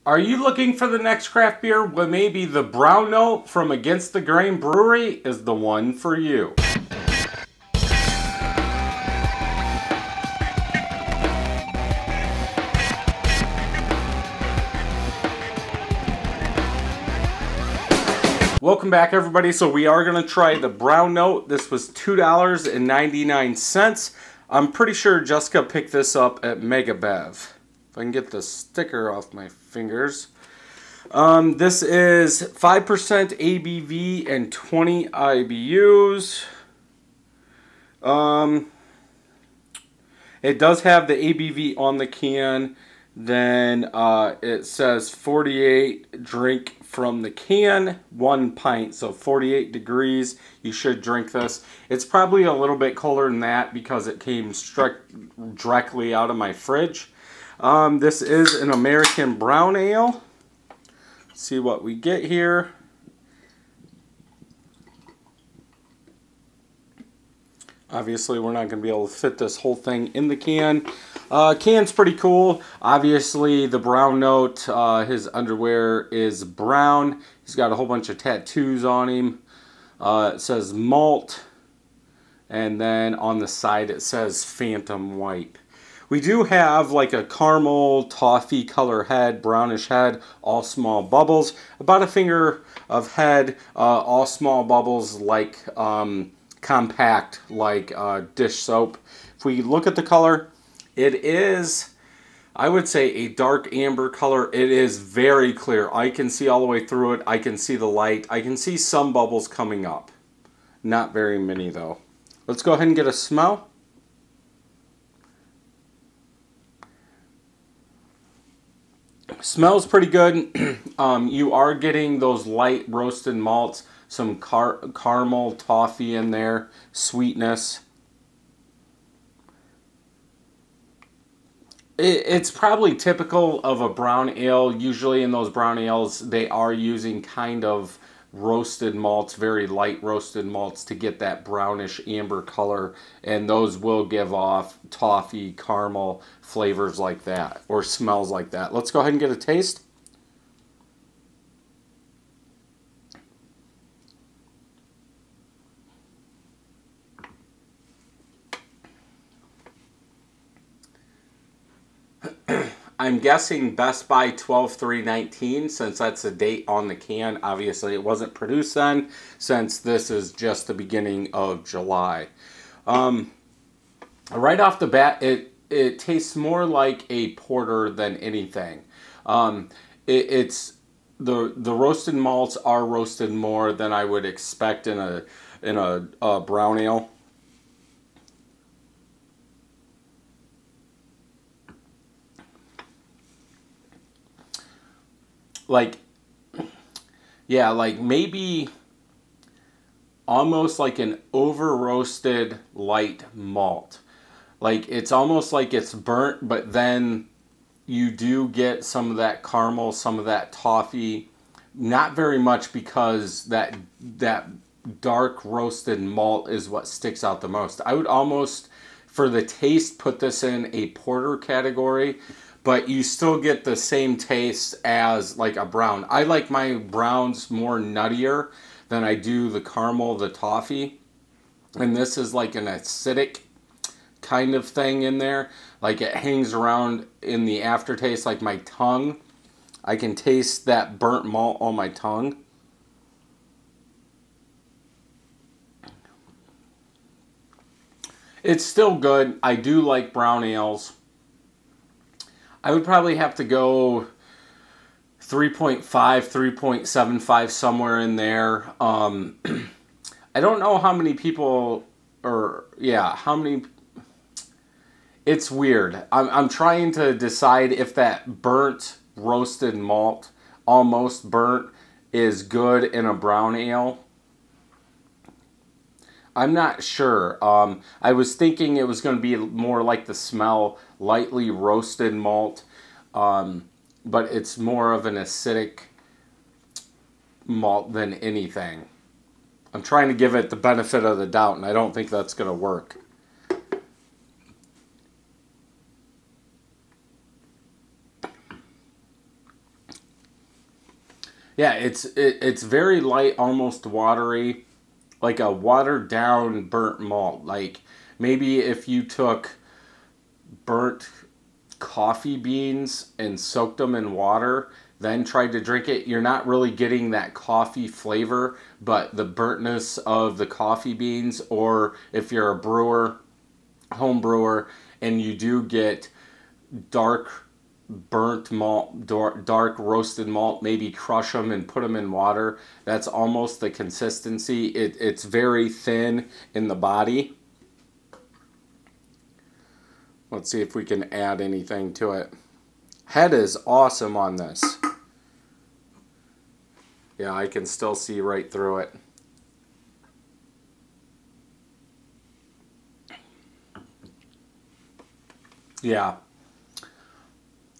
Are you looking for the next craft beer? Well, maybe the brown note from Against the Grain Brewery is the one for you. Welcome back, everybody. So we are going to try the brown note. This was $2.99. I'm pretty sure Jessica picked this up at Mega Bev. If I can get the sticker off my fingers. This is 5% ABV and 20 IBUs. It does have the ABV on the can. Then it says 48 drink from the can, 1 pint. So 48 degrees, you should drink this. It's probably a little bit colder than that because it came directly out of my fridge. This is an American brown ale. Let's see what we get here. Obviously, we're not going to be able to fit this whole thing in the can. Can's pretty cool. Obviously, the brown note, his underwear is brown. He's got a whole bunch of tattoos on him. It says malt. And then on the side, it says Phantom White. We do have like a caramel toffee color head, brownish head, all small bubbles. About a finger of head, all small bubbles like compact, like dish soap. If we look at the color, it is, I would say, a dark amber color. It is very clear. I can see all the way through it. I can see the light. I can see some bubbles coming up. Not very many though. Let's go ahead and get a smell. Smells pretty good. You are getting those light roasted malts, some caramel toffee in there, sweetness. It's probably typical of a brown ale. Usually in those brown ales, they are using kind of roasted malts, very light roasted malts to get that brownish amber color, and those will give off toffee, caramel flavors like that, or smells like that. Let's go ahead and get a taste. I'm guessing Best By 12/3/19, since that's the date on the can. Obviously, it wasn't produced then, since this is just the beginning of July. Right off the bat, it tastes more like a porter than anything. It's the roasted malts are roasted more than I would expect in a brown ale. Like, yeah, like maybe almost like an over roasted light malt. Like, it's almost like it's burnt, but then you do get some of that caramel, some of that toffee. Not very much, because that dark roasted malt is what sticks out the most. I would almost, for the taste, put this in a porter category. But you still get the same taste as like a brown. I like my browns more nuttier than I do the caramel, the toffee. And this is like an acidic kind of thing in there. Like, it hangs around in the aftertaste, like my tongue. I can taste that burnt malt on my tongue. It's still good. I do like brown ales. I would probably have to go 3.5, 3.75, somewhere in there. I don't know how many people, or yeah, how many. It's weird. I'm trying to decide if that burnt roasted malt, almost burnt, is good in a brown ale. I'm not sure. I was thinking it was going to be more like the smell, lightly roasted malt, but it's more of an acidic malt than anything. I'm trying to give it the benefit of the doubt, and I don't think that's going to work. Yeah, it's very light, almost watery, like a watered down burnt malt. Like maybe if you took burnt coffee beans and soaked them in water, then tried to drink it, you're not really getting that coffee flavor, but the burntness of the coffee beans. Or if you're a brewer, home brewer, and you do get dark burnt malt, dark roasted malt, maybe crush them and put them in water. That's almost the consistency. It's very thin in the body. Let's see if we can add anything to it. Head is awesome on this. Yeah, I can still see right through it. Yeah.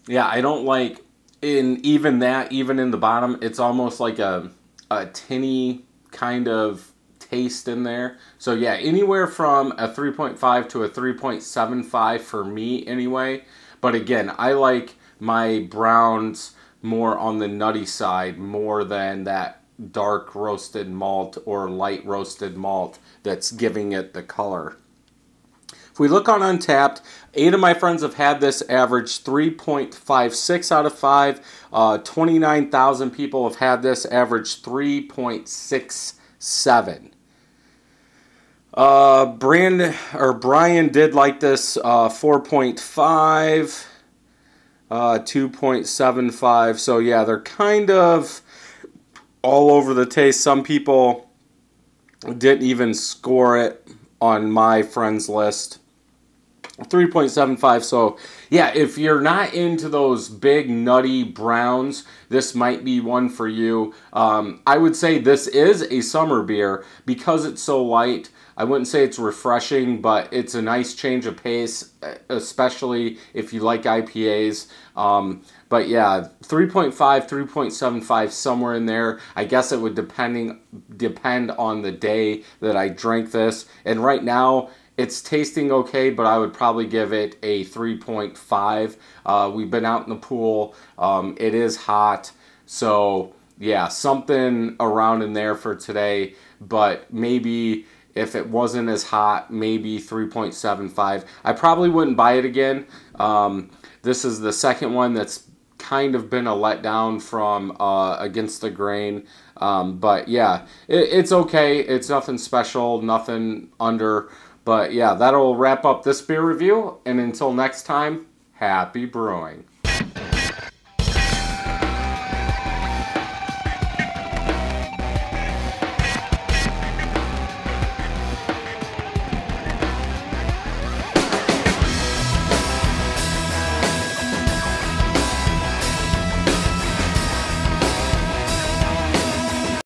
Yeah, I don't like, even in the bottom, it's almost like a tinny kind of taste in there. So yeah, anywhere from a 3.5 to a 3.75 for me anyway. But again, I like my browns more on the nutty side more than that dark roasted malt or light roasted malt that's giving it the color. If we look on Untapped, 8 of my friends have had this, average 3.56 out of 5. 29,000 people have had this, average 3.67. Brian did like this, 4.5, 2.75. So yeah, they're kind of all over the taste. Some people didn't even score it on my friends list. 3.75. So yeah, if you're not into those big nutty browns, this might be one for you. I would say this is a summer beer because it's so light. I wouldn't say it's refreshing, but it's a nice change of pace, especially if you like IPAs. But yeah, 3.5, 3.75, somewhere in there. I guess it would depend on the day that I drank this. And right now, it's tasting okay, but I would probably give it a 3.5. We've been out in the pool. It is hot. So yeah, something around in there for today. But maybe if it wasn't as hot, maybe 3.75. I probably wouldn't buy it again. This is the second one that's kind of been a letdown from Against the Grain. But yeah, it's okay. It's nothing special, nothing under. But yeah, that'll wrap up this beer review. And until next time, happy brewing.